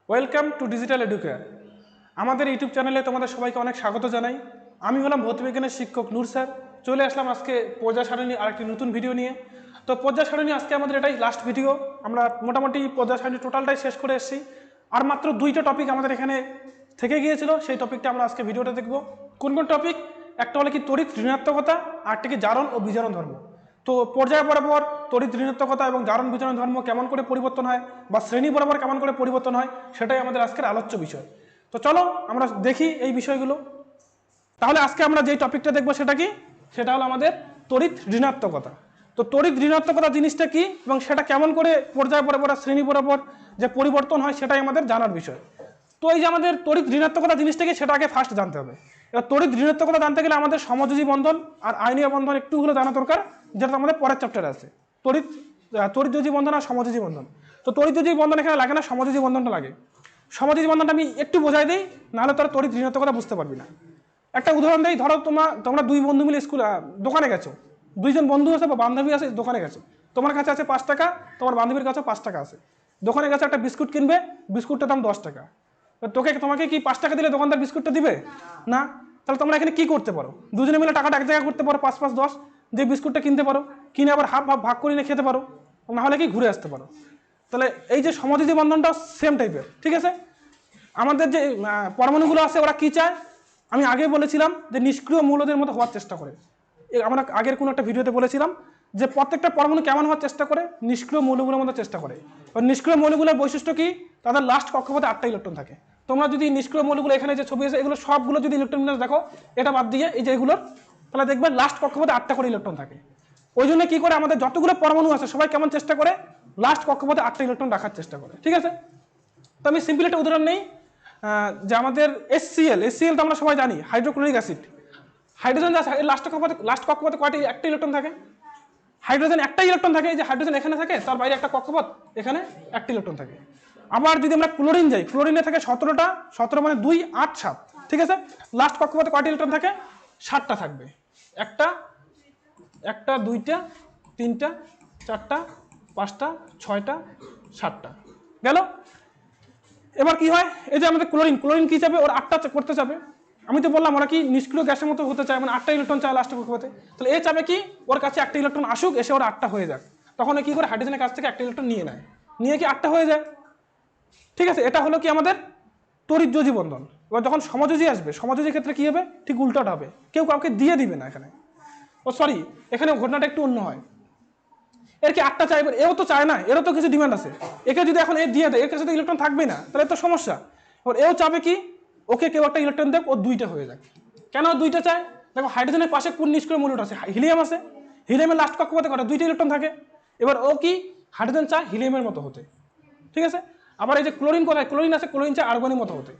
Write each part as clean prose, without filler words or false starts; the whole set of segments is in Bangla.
Welcome to digital educare. আমাদের ইউটিউব চ্যানেলে তোমাদের সবাইকে অনেক স্বাগত জানাই। আমি হলাম ভৌতবিজ্ঞানের শিক্ষক নূর স্যার। চলে আসলাম আজকে পর্যায় সারণী আরেকটি নতুন ভিডিও নিয়ে। তো পর্যায় সারণী আজকে আমাদের এটাই লাস্ট ভিডিও। আমরা মোটামুটি পর্যায় সারণী টোটালটাই শেষ করে এসেছি। আর মাত্র দুইটা টপিক আমাদের এখানে থেকে গিয়েছিল, সেই টপিকটা আমরা আজকে ভিডিওটা দেখব। কোন কোন টপিক? একটা হলো কি তড়িৎ ঋণাত্মকতা, আরটি কি জারণ ও বিজারণ ধর্ম। তো পর্যায় বরাবর তড়িৎ ঋণাত্মকতা এবং জারণ বিজারণ ধর্ম কেমন করে পরিবর্তন হয় বা শ্রেণী বরাবর কেমন করে পরিবর্তন হয়, সেটাই আমাদের আজকের আলোচ্য বিষয়। তো চলো আমরা দেখি এই বিষয়গুলো। তাহলে আজকে আমরা যেই টপিকটা দেখবো সেটা কি? সেটা হলো আমাদের তড়িৎ ঋণাত্মকতা। তো তড়িৎ ঋণাত্মকতা জিনিসটা কি এবং সেটা কেমন করে পর্যায় বরাবর শ্রেণী বরাবর যে পরিবর্তন হয় সেটাই আমাদের জানার বিষয়। তো এই যে আমাদের তড়িৎ ঋণাত্মকতা জিনিসটা কি, সেটা আগে ফার্স্ট জানতে হবে। এবার তড়িৎ ঋণাত্মকতা জানতে গেলে আমাদের সমযোজী বন্ধন আর আয়নীয় বন্ধন একটু হলে জানা দরকার, যেটা আমাদের পরের চ্যাপ্টারে আছে। তড়িৎযোজী বন্ধন আর সমযোজী বন্ধন। তো তড়িৎযোজী বন্ধন এখানে লাগে না, সমযোজী বন্ধনটা লাগে। সমযোজী বন্ধনটা আমি একটু বোঝাই দিই, নাহলে তোরা তড়িৎ ঋণাত্মকতা বুঝতে পারবি না। একটা উদাহরণ দেই, ধরো তোমরা দুই বন্ধু মিলে দোকানে গেছো। দুইজন বন্ধু আছে বা বান্ধবী আছে, দোকানে গেছো। তোমার কাছে আছে 5 টাকা, তোমার বান্ধবীর কাছে 5 টাকা আছে। দোকানে গেছে একটা বিস্কুট কিনবে, বিস্কুটটার দাম 10 টাকা। তোমাকে কি 5 টাকা দিলে দোকানদার বিস্কুটটা দিবে না? তাহলে তোমরা এখানে কি করতে পারো? দুজনে মিলে টাকাটা এক জায়গায় করতে পারো, 5 5 10, যে বিস্কুটটা কিনতে পারো, কিনে আবার হাফ হাফ ভাগ করে নিয়ে খেতে পারো, না হলে কি ঘুরে আসতে পারো। তাহলে এই যে সমযোজী বন্ধনটা সেম টাইপের, ঠিক আছে? আমাদের যে পরমাণুগুলো আছে ওরা কি চায়? আমি আগে বলেছিলাম যে নিষ্ক্রিয় মৌলদের মতো হওয়ার চেষ্টা করে। আমরা আগের কোনো একটা ভিডিওতে বলেছিলাম যে প্রত্যেকটা পরমাণু কেমন হওয়ার চেষ্টা করে? নিষ্ক্রিয় মৌলগুলোর মতো চেষ্টা করে। এবার নিষ্ক্রিয় মৌলগুলোর বৈশিষ্ট্য কি? তাদের লাস্ট কক্ষপথে 8টা ইলেকট্রন থাকে। তোমরা যদি নিষ্ক্রিয় মৌলগুলো এখানে যে ছবি আছে এগুলো সবগুলো যদি ইলেকট্রন দেখো, এটা বাদ দিয়ে এই যে এগুলোর, তাহলে দেখবেন লাস্ট কক্ষপথে 8টা করে ইলেকট্রন থাকে। ওই জন্য কি করে আমাদের যতগুলো পরমাণু আছে সবাই কেমন চেষ্টা করে? লাস্ট কক্ষপথে 8টা ইলেকট্রন রাখার চেষ্টা করে, ঠিক আছে? তো আমি সিম্পল একটা উদাহরণ নেই, যে আমাদের এসসিএল তো আমরা সবাই জানি, হাইড্রোক্লোরিক অ্যাসিড। হাইড্রোজেন লাস্ট কক্ষপথে কয়টি? একটা ইলেকট্রন থাকে। হাইড্রোজেন একটা ইলেকট্রন থাকে, যে হাইড্রোজেন এখানে থাকে, তার বাইরে একটা কক্ষপথ, এখানে একটা ইলেকট্রন থাকে। আবার যদি আমরা ক্লোরিন যাই, ক্লোরিনে থাকে 17টা, 17 মানে 2 8 7, ঠিক আছে? লাস্ট কক্ষপথে কয়টি ইলেকট্রন থাকে? 7টা থাকবে। একটা একটা দুইটা তিনটা চারটা 5টা 6টা 7টা গেল। এবার কি হয়? এই যে আমাদের ক্লোরিন কি চাবে? ওর 8টা করতে চাবে। আমি তো বললাম ওরা কি নিষ্ক্রিয় গ্যাসের মতো হতে চায়, মানে 8টা ইলেকট্রন চায় লাস্টে কক্ষপথে। তাহলে এ চাবে কি? ওর কাছে একটা ইলেকট্রন আসুক, এসে ওর 8টা হয়ে যাক। তখন কি করে? হাইড্রোজেনের কাছ থেকে একটা ইলেকট্রন নিয়ে নেয়, নিয়ে কি 8টা হয়ে যায়, ঠিক আছে? এটা হলো কি আমাদের তড়িৎযোজী বন্ধন। এবার যখন সমযোজী আসবে, সমযোজীর ক্ষেত্রে কি হবে? ঠিক উল্টোটা হবে, কেউ কাউকে দিয়ে দিবে না এখানে। এখানে ঘটনাটা একটু অন্য হয়। এর কি 8টা চাই? এও তো চায় না, এরও তো কিছু ডিমান্ড আছে। একে যদি এখন এ দিয়ে দেয়, এর কাছে তো ইলেকট্রন থাকবে না, তাহলে তো সমস্যা। এবার এও চাবে কি? ওকে কেউ একটা ইলেকট্রন দেখ, ও 2টা হয়ে যাক। কেন 2টা চায়? দেখো হাইড্রোজেনের পাশে কোন নিষ্ক্রিয় মৌলটা আছে? হিলিয়াম আছে। হিলিয়ামের লাস্ট কক্ষপথে কটা? 2টা ইলেকট্রন থাকে। এবার ও কি? হাইড্রোজেন চায় হিলিয়ামের মতো হতে, ঠিক আছে? আবার এই যে ক্লোরিন কোথায়? ক্লোরিন আছে, ক্লোরিন চায় আর্গনের মতো হতে।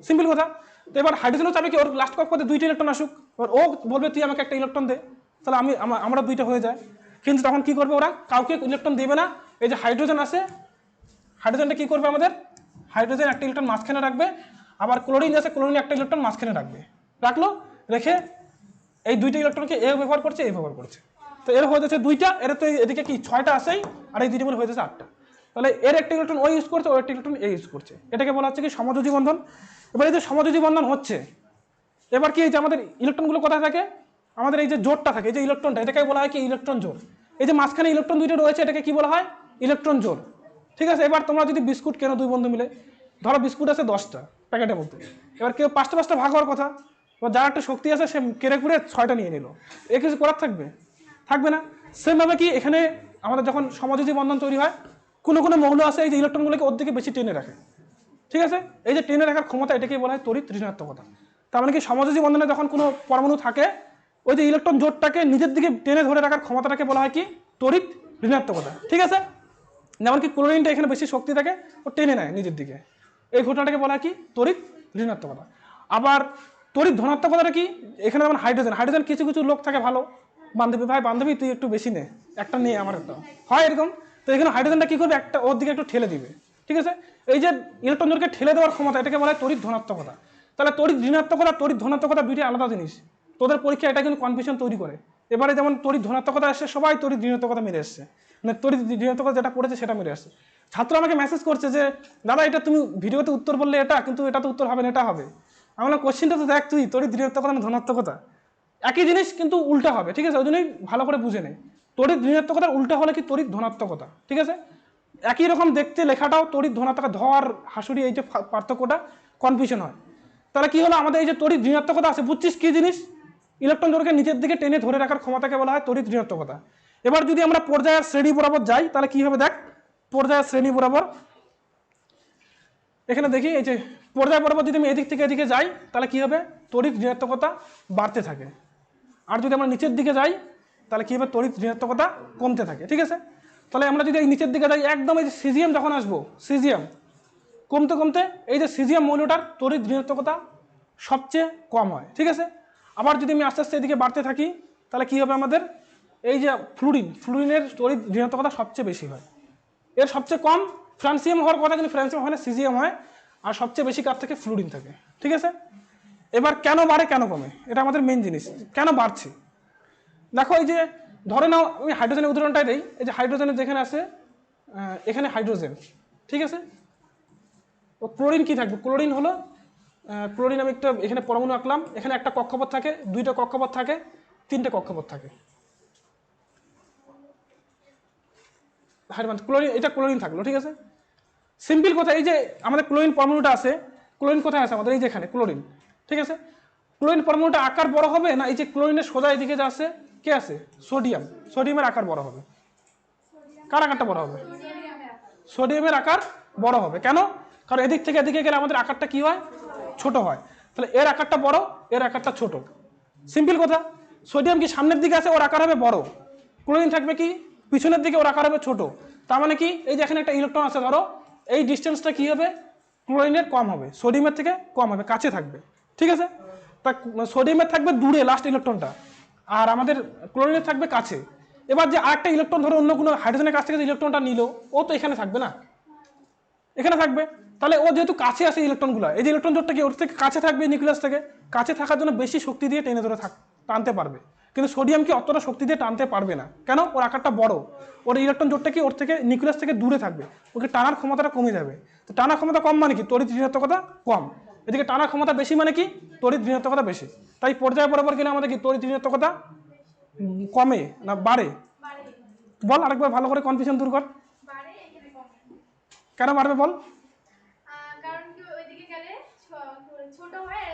সিম্পল কথা। তো এবার হাইড্রোজেনও চাবে কি? ওর লাস্ট কক্ষপথে 2টা ইলেকট্রন আসুক। এবার ও বলবে তুই আমাকে একটা ইলেকট্রন দে, তাহলে আমরা 2টা হয়ে যায়। কিন্তু তখন কি করবে? ওরা কাউকে ইলেকট্রন দেবে না। এই যে হাইড্রোজেন আছে, হাইড্রোজেনটা কি করবে? হাইড্রোজেন একটা ইলেকট্রন মাঝখানে রাখবে। আবার ক্লোরিন আছে, ক্লোরিন একটা ইলেকট্রন মাঝখানে রাখলো, রেখে এই 2টা ইলেকট্রনকে এ ব্যবহার করছে, এ ব্যবহার করছে। তো এর হয়ে যাচ্ছে 2টা, এর তো এদিকে কি 6টা আছেই, আর এই 2টা মিলে হয়ে যাচ্ছে 8টা। তাহলে এর একটা ইলেকট্রন ও ইউজ করছে, ও একটা ইলেকট্রন এ ইউজ করছে। এটাকে বলা হচ্ছে কি? সমযোজী বন্ধন। এবার এই যে সমযোজী বন্ধন হচ্ছে, এবার কি? এই যে আমাদের ইলেকট্রনগুলো কোথায় থাকে? আমাদের এই যে জোড়টা থাকে, এই যে ইলেকট্রনটা, এটাকে বলা হয় কি? ইলেকট্রন জোড়। এই যে মাঝখানে ইলেকট্রন 2টা রয়েছে, এটাকে কি বলা হয়? ইলেকট্রন জোড়, ঠিক আছে? এবার তোমরা যদি বিস্কুট কেনো দুই বন্ধু মিলে, ধরো বিস্কুট আছে 10টা প্যাকেটের মধ্যে, এবার কেউ 5টা 5টা ভাগ হওয়ার কথা। এবার যার একটা শক্তি আছে সে কেড়ে কুড়ে 6টা নিয়ে নিল, এ কিছু করার থাকবে না। সেমভাবে কি এখানে আমাদের যখন সমযোজী বন্ধন তৈরি হয়, কোনো কোনো মৌল আছে এই যে ইলেকট্রনগুলোকে ওর দিকে বেশি টেনে রাখে, ঠিক আছে? এই যে টেনে রাখার ক্ষমতা, এটাকে বলা হয় তড়িৎ ঋণাত্মকতা। তার মানে কি সমযোজী বন্ধনে যখন কোনো পরমাণু থাকে, ওই যে ইলেকট্রন জোটটাকে নিজের দিকে টেনে ধরে রাখার ক্ষমতাটাকে বলা হয় কি? তড়িৎ ঋণাত্মকতা, ঠিক আছে? যেমন কি ক্লোরিনটা এখানে বেশি শক্তি থাকে, ও টেনে নেয় নিজের দিকে, এই ঘটনাটাকে বলা হয় কি? তড়িৎ ঋণাত্মকতা। আবার তড়িৎ ধনাত্মকতাটা কি? এখানে যেমন হাইড্রোজেন কিছু কিছু লোক থাকে ভালো, বান্ধবী তুই একটু বেশি নে, একটা নিয়ে আমার একটা হয় এরকম। তো এখানে হাইড্রোজেনটা কি করবে? একটা ওর দিকে একটু ঠেলে দিবে, ঠিক আছে? এই যে ইলেকট্রনকে ঠেলে দেওয়ার ক্ষমতা, এটাকে বলা হয় তড়িৎ ধনাত্মকতা। তাহলে তড়িৎ ঋণাত্মকতা, তড়িৎ ধনাত্মকতা দুইটি আলাদা জিনিস। তোদের পরীক্ষা এটা কিন্তু কনফিউশন তৈরি করে। এবারে যেমন তড়িৎ ধনাত্মকতা আসছে, সবাই তড়িৎ ঋণাত্মকতা মেরে আসছে, মানে তড়িৎ ঋণাত্মকতা যেটা পড়েছে সেটা মেরে আসছে। ছাত্র আমাকে মেসেজ করছে যে দাদা এটা তুমি ভিডিওতে উত্তর বললে এটা, কিন্তু এটা তো উত্তর হবে না, এটা হবে। আমি বললাম কোশ্চেনটা তো দেখ তুই, তড়িৎ ঋণাত্মকতা না ধনাত্মকতা, একই জিনিস কিন্তু উল্টা হবে, ঠিক আছে? ওই জন্যই ভালো করে বুঝে নেই, তড়িৎ ঋণাত্মকতার উল্টা হলে কি তড়িৎ ধনাত্মকতা, ঠিক আছে? একই রকম দেখতে লেখাটাও তড়িৎ ধনাত্মকতা, ধ আর হাসুরি এই যে পার্থক্যটা কনফিউশন হয়। তাহলে কি হলো, আমাদের এই যে তড়িৎ ঋণাত্মকতা আছে, বুঝছিস কি জিনিস? ইলেকট্রন জোড়কে নিচের দিকে টেনে ধরে রাখার ক্ষমতাকে বলা হয় তড়িৎ ঋণাত্মকতা। এবার যদি আমরা পর্যায়ের শ্রেণী বরাবর যাই তাহলে কি হবে দেখ, পর্যায়ের শ্রেণী বরাবর এখানে দেখি, এই যে পর্যায় বরাবর যদি আমি এদিক থেকে এদিকে যাই তাহলে কি হবে, তড়িৎ ঋণাত্মকতা বাড়তে থাকে। আর যদি আমরা নিচের দিকে যাই তাহলে কি হবে, তড়িৎ ঋণাত্মকতা কমতে থাকে, ঠিক আছে? তাহলে আমরা যদি এই নিচের দিকে যাই, একদম এই যে সিজিএম যখন আসবো, সিজিএম কমতে কমতে এই যে সিজিএম মৌলটার তড়িৎ ঋণাত্মকতা সবচেয়ে কম হয়, ঠিক আছে? আবার যদি আমি আস্তে আস্তে এদিকে বাড়তে থাকি তাহলে কি হবে, আমাদের এই যে ফ্লুরিনের তড়িৎ ঋণাত্মকতা সবচেয়ে বেশি হয়। এর সবচেয়ে কম ফ্রান্সিয়াম হওয়ার কথা, কিন্তু ফ্রান্সিয়াম হয় না, সিজিএম হয়। আর সবচেয়ে বেশি কার থেকে, ফ্লুরিন থাকে, ঠিক আছে? এবার কেন বাড়ে কেন কমে, এটা আমাদের মেন জিনিস। কেন বাড়ছে দেখো, এই যে ধরে নাও আমি হাইড্রোজেনের উদাহরণটাই দিই। এই যে হাইড্রোজেনের যেখানে আছে, এখানে হাইড্রোজেন, ঠিক আছে? ও ক্লোরিন কি থাকবে, ক্লোরিন হলো ক্লোরিন, আমি একটা এখানে পরমাণু আঁকলাম, এখানে একটা কক্ষপথ থাকে, দুইটা কক্ষপথ থাকে, তিনটে কক্ষপথ থাকে, ক্লোরিন, এটা ক্লোরিন থাকলো, ঠিক আছে? সিম্পল কথা, এই যে আমাদের ক্লোরিন পরমাণুটা আছে, ক্লোরিন কোথায় আছে আমাদের, এই যে এখানে ক্লোরিন, ঠিক আছে? ক্লোরিন পরমাণুটা আকার বড় হবে না, এই যে ক্লোরিনের সোজা এদিকে যে আছে কে আছে, সোডিয়াম, সোডিয়ামের আকার বড় হবে। কার আকারটা বড় হবে, সোডিয়ামের আকার বড় হবে। কেন? কারণ এদিক থেকে এদিকে গেলে আমাদের আকারটা কি হয়, ছোট হয়। তাহলে এর আকারটা বড়, এর আকারটা ছোট, সিম্পল কথা। সোডিয়াম কি সামনের দিকে আছে, ওর আকার হবে বড়। ক্লোরিন থাকবে কি পিছনের দিকে, ওর আকার হবে ছোট। তার মানে কি, এই যে এখানে একটা ইলেকট্রন আছে ধরো, এই ডিস্টেন্সটা কি হবে, ক্লোরিনের কম হবে, সোডিয়ামের থেকে কম হবে, কাছে থাকবে, ঠিক আছে? তা সোডিয়ামের থাকবে দূরে লাস্ট ইলেকট্রনটা, আর আমাদের ক্লোরিনের থাকবে কাছে। এবার যে আরেকটা ইলেকট্রন ধরো অন্য কোনো হাইড্রোজেনের কাছ থেকে যে ইলেকট্রনটা নিল, ও তো এখানে থাকবে না, এখানে থাকবে। তাহলে ও যেহেতু কাছে আসে ইলেকট্রনগুলো, এই যে ইলেকট্রন জোটটা কি ওর থেকে কাছে থাকবে, নিউক্লিয়াস থেকে কাছে থাকার জন্য বেশি শক্তি দিয়ে টেনে ধরে টানতে পারবে। কিন্তু সোডিয়াম কি অতটা শক্তি দিয়ে টানতে পারবে না। কেন? ওর আকারটা বড়, ওর ইলেকট্রন জোটটা কি ওর থেকে নিউক্লিয়াস থেকে দূরে থাকবে, ওকে টানার ক্ষমতাটা কমে যাবে। তো টানার ক্ষমতা কম মানে কি, তড়িৎ ঋণাত্মকতা কম। এদিকে টানার ক্ষমতা বেশি মানে কি, তড়িৎ ঋণাত্মকতা বেশি। তাই পর্যায় বরাবর গেলে আমাদের কি তড়িৎ ঋণাত্মকতা কমে না বাড়ে? বল আরেকবার ভালো করে, কনফিউশন দূর কর। কেন বাড়বে বল?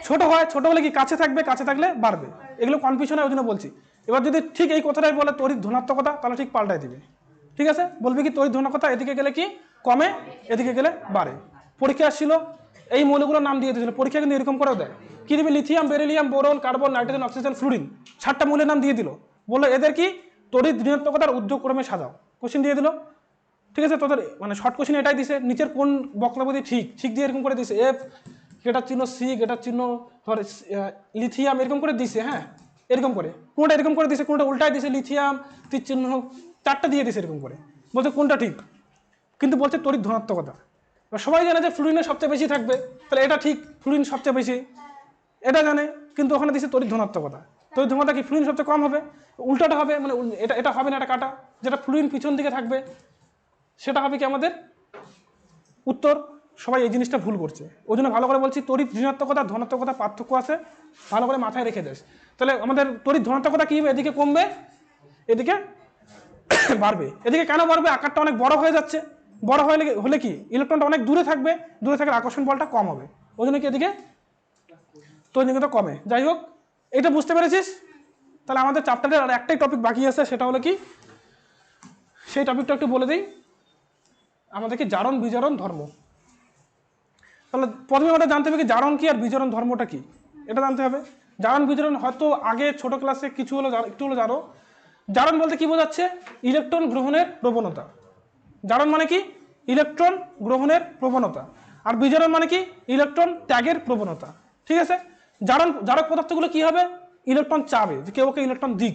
ছোট হয়, ছোট হলে কি কাছে থাকবে, কাছে থাকলে বাড়বে। এগুলো কনফিউশন হয়, ওই জন্য বলছি। এবার যদি ঠিক এই কথাটাই বলে তড়িৎ ধনাত্মকতা, তাহলে ঠিক পাল্টাই দিবে, ঠিক আছে? বলবি কি তড়িৎ ধনাত্মকতা এদিকে গেলে কি কমে, এদিকে গেলে বাড়ে। পরীক্ষা আসছিল, এই মৌলগুলোর নাম দিয়ে দিয়েছিল, পরীক্ষা কিন্তু এরকম করেও দেয়। কি দিবি, lithium, beryllium, boron, carbon, nitrogen, oxygen, fluorine, 7টা মৌলের নাম দিয়ে দিল, বললো এদের কি তড়িৎ ঋণাত্মকতার ঊর্ধ্বক্রমে সাজাও, কোশ্চেন দিয়ে দিল, ঠিক আছে? তোদের মানে শর্ট কোশ্চেন এটাই দিছে, নিচের কোন বক্তব্য ঠিক ঠিক দিয়ে এরকম করে দিছে, এফ গেটার চিহ্ন, সি গেটার চিহ্ন, ধর লিথিয়াম এরকম করে দিছে, হ্যাঁ এরকম করে, কোনটা এরকম করে দিছে, কোনটা উল্টায় দিছে, লিথিয়াম তীর চিহ্ন 4টা দিয়ে দিছে এরকম করে, বলছে কোনটা ঠিক, কিন্তু বলছে তড়িৎ ধনাত্মকতা। সবাই জানে যে ফ্লুরিনের সবচেয়ে বেশি থাকবে, তাহলে এটা ঠিক, ফ্লুরিন সবচেয়ে বেশি, এটা জানে, কিন্তু ওখানে দিছে তড়িৎ ধনাত্মকতা। তড়িৎ ধনাত্মকতা কি ফ্লুরিন সবচেয়ে কম হবে, উল্টাটা হবে, মানে এটা এটা হবে না, এটা কাটা, যেটা ফ্লুরিন পিছন দিকে থাকবে সেটা হবে কি আমাদের উত্তর। সবাই এই জিনিসটা ভুল করছে, ওই জন্য ভালো করে বলছি, তড়িৎ ঋণাত্মকতা ধনাত্মকতা পার্থক্য আছে, ভালো করে মাথায় রেখে দেয়। তাহলে আমাদের তড়িৎ ধনাত্মকতা কি হবে, এদিকে কমবে, এদিকে বাড়বে। এদিকে কেন বাড়বে, আকারটা অনেক বড় হয়ে যাচ্ছে, বড় হলে কি ইলেকট্রনটা অনেক দূরে থাকবে, দূরে থাকার আকর্ষণ বলটা কম হবে, ওই জন্য কি এদিকে তড়িৎ কমে। যাই হোক, এটা বুঝতে পেরেছিস? তাহলে আমাদের চ্যাপ্টারের আর একটাই টপিক বাকি আছে, সেটা হলো কি, সেই টপিকটা একটু বলে দিই আমাদেরকে, জারণ বিজারণ ধর্ম। তাহলে প্রথমে ওটা জানতে হবে কি জারণ কি আর বিজারণ ধর্মটা কি, এটা জানতে হবে। জারণ বিজারণ হয়তো আগে ছোট ক্লাসে কিছু হলো একটু হলো জানো। জারণ বলতে কি বোঝাচ্ছে, ইলেকট্রন গ্রহণের প্রবণতা। জারণ মানে কি, ইলেকট্রন গ্রহণের প্রবণতা। আর বিজারণ মানে কি, ইলেকট্রন ত্যাগের প্রবণতা, ঠিক আছে? জারক পদার্থগুলো কি হবে, ইলেকট্রন চাবে যে কেউ ওকে ইলেকট্রন দিক,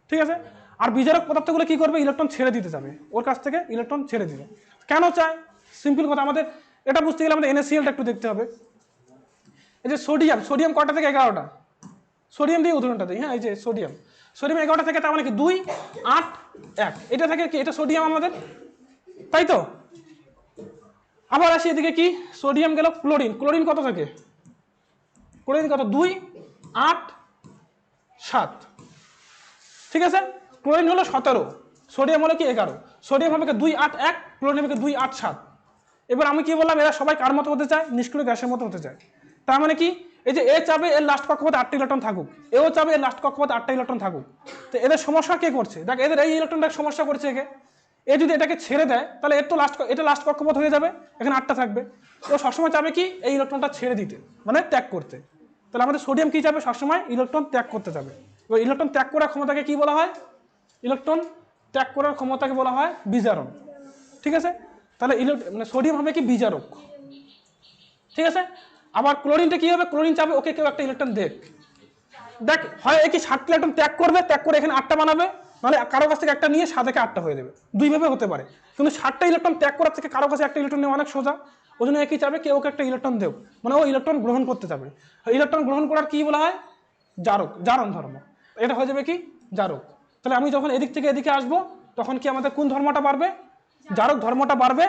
ঠিক আছে? আর বিজারক পদার্থগুলো কি করবে, ইলেকট্রন ছেড়ে দিতে যাবে, ওর কাছ থেকে ইলেকট্রন ছেড়ে দিবে। কেন চায়, সিম্পল কথা, আমাদের এটা বুঝতে গেলে আমাদের NaClটা একটু দেখতে হবে। এই যে সোডিয়াম, সোডিয়াম কটা থেকে 11টা, সোডিয়াম দিয়ে উদাহরণটা দিই, হ্যাঁ এই যে সোডিয়াম 11টা থেকে, তার মানে কি 2, 8, 1, এটা থেকে কি, এটা সোডিয়াম আমাদের, তাই তো? আবার আসি এদিকে কি, সোডিয়াম গেল, ক্লোরিন। ক্লোরিন কত থাকে? ক্লোরিন কত? 2, 8, 7। ঠিক আছে, ক্লোরিন হলো 17, সোডিয়াম হলো কি 11। সোডিয়াম হবে 2, 8, 1, ক্লোরিন হবে 2, 8, 7। এবার আমি কি বললাম, এরা সবাই কার মতো হতে চায়? নিষ্ক্রিয় গ্যাসের মতো হতে চায়। তার মানে কি, এই যে এ চাবে এর লাস্ট কক্ষপথে 8টা ইলেকট্রন থাকুক, এও চাবে এর লাস্ট কক্ষপথে 8টা ইলেকট্রন থাকুক। তো এদের সমস্যা কে করছে? দেখ, এদের এই ইলেকট্রনটা সমস্যা করছে একে। এ যদি এটাকে ছেড়ে দেয় তাহলে এর তো এটা লাস্ট কক্ষপথ হয়ে যাবে, এখানে 8টা থাকবে। ও সবসময় চাবে কি, এই ইলেকট্রনটা ছেড়ে দিতে, মানে ত্যাগ করতে। তাহলে আমাদের সোডিয়াম কি চাবে? সবসময় ইলেকট্রন ত্যাগ করতে যাবে। এবার ইলেকট্রন ত্যাগ করার ক্ষমতাকে কি বলা হয়? ইলেকট্রন ত্যাগ করার ক্ষমতাকে বলা হয় বিজারণ। ঠিক আছে, তাহলে মানে সোডিয়াম হবে কি বিজারক। ঠিক আছে, আবার ক্লোরিনটা কি হবে? ক্লোরিন চাবে ওকে কেউ একটা ইলেকট্রন দেখ হয় কি 7টা ইলেকট্রন ত্যাগ করবে, ত্যাগ করে এখানে 8টা বানাবে, নাহলে কারো কাছ থেকে একটা নিয়ে 7 থেকে 8টা হয়ে যাবে। দুইভাবে হতে পারে, কিন্তু 7টা ইলেকট্রন ত্যাগ করার থেকে কারো কাছে একটা ইলেকট্রন নেওয়া অনেক সোজা। ওই জন্য একই চাবে কেউ ওকে একটা ইলেকট্রন দেও, মানে ও ইলেকট্রন গ্রহণ করতে চাবে। ইলেকট্রন গ্রহণ করার কি বলা হয়? জারক, জারণ ধর্ম। এটা হয়ে যাবে কি জারক। তাহলে আমি যখন এদিক থেকে এদিকে আসবো তখন কি আমাদের কোন ধর্মটা বাড়বে? জারক ধর্মটা বাড়বে,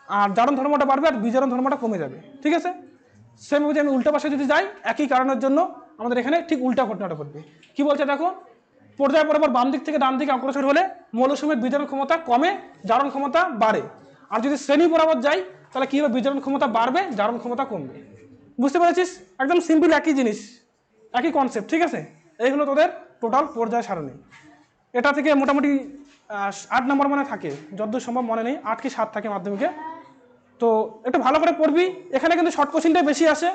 আর জারণ ধর্মটা বাড়বে, আর বিজারণ ধর্মটা কমে যাবে। ঠিক আছে, সেম যদি আমি উল্টা পাশে যদি যাই, একই কারণের জন্য আমাদের এখানে ঠিক উল্টা ঘটনাটা ঘটবে। কি বলছে দেখো, পর্যায় বরাবর বাম দিক থেকে ডান দিকে অগ্রসর হলে মৌলসমূহের বিজারণ ক্ষমতা কমে, জারণ ক্ষমতা বাড়ে। আর যদি শ্রেণী বরাবর যাই তাহলে কি হবে? বিজারণ ক্ষমতা বাড়বে, জারণ ক্ষমতা কমবে। বুঝতে পেরেছিস? একদম সিম্পল একই জিনিস, একই কনসেপ্ট। ঠিক আছে, এই হলো তোদের টোটাল পর্যায় সারণী। এটা থেকে মোটামুটি 8 নম্বর মনে থাকে, যতদূর সম্ভব মনে নেই, 8 কি 7 থাকে মাধ্যমিকে। তো একটু ভালো করে পড়বি, এখানে কিন্তু শর্ট কোশ্চিনটাই বেশি আসে।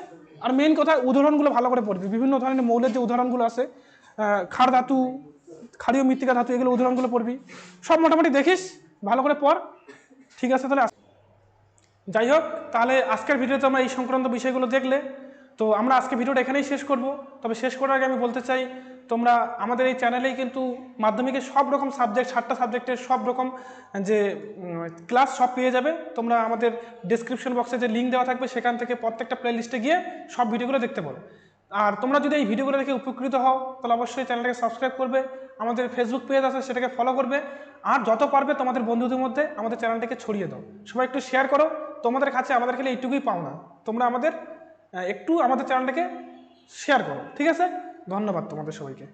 আর মেইন কথা, উদাহরণগুলো ভালো করে পড়বি। বিভিন্ন ধরনের মৌলের যে উদাহরণগুলো আছে, ক্ষার ধাতু, ক্ষারীয় মৃত্তিকা ধাতু, এগুলো উদাহরণগুলো পড়বি। সব মোটামুটি দেখিস, ভালো করে পড়। ঠিক আছে, তাহলে যাই হোক, তাহলে আজকের ভিডিওতে আমরা এই সংক্রান্ত বিষয়গুলো দেখলে। তো আমরা আজকে ভিডিওটা এখানেই শেষ করব। তবে শেষ করার আগে আমি বলতে চাই, তোমরা আমাদের এই চ্যানেলেই কিন্তু মাধ্যমিকের সব রকম সাবজেক্ট, 7টা সাবজেক্টের সব রকম যে ক্লাস সব পেয়ে যাবে। তোমরা আমাদের ডেসক্রিপশন বক্সে যে লিঙ্ক দেওয়া থাকবে সেখান থেকে প্রত্যেকটা প্লে লিস্টে গিয়ে সব ভিডিওগুলো দেখতে পারো। আর তোমরা যদি এই ভিডিওগুলো দেখে উপকৃত হও তাহলে অবশ্যই চ্যানেলটাকে সাবস্ক্রাইব করবে, আমাদের ফেসবুক পেজ আছে সেটাকে ফলো করবে, আর যত পারবে তোমাদের বন্ধুদের মধ্যে আমাদের চ্যানেলটাকে ছড়িয়ে দাও। সবাই একটু শেয়ার করো। তোমাদের কাছে আমাদের খালি এইটুকুই পাও না, তোমরা একটু আমাদের চ্যানেলটাকে শেয়ার করো। ঠিক আছে, ধন্যবাদ তোমাদের সবাইকে।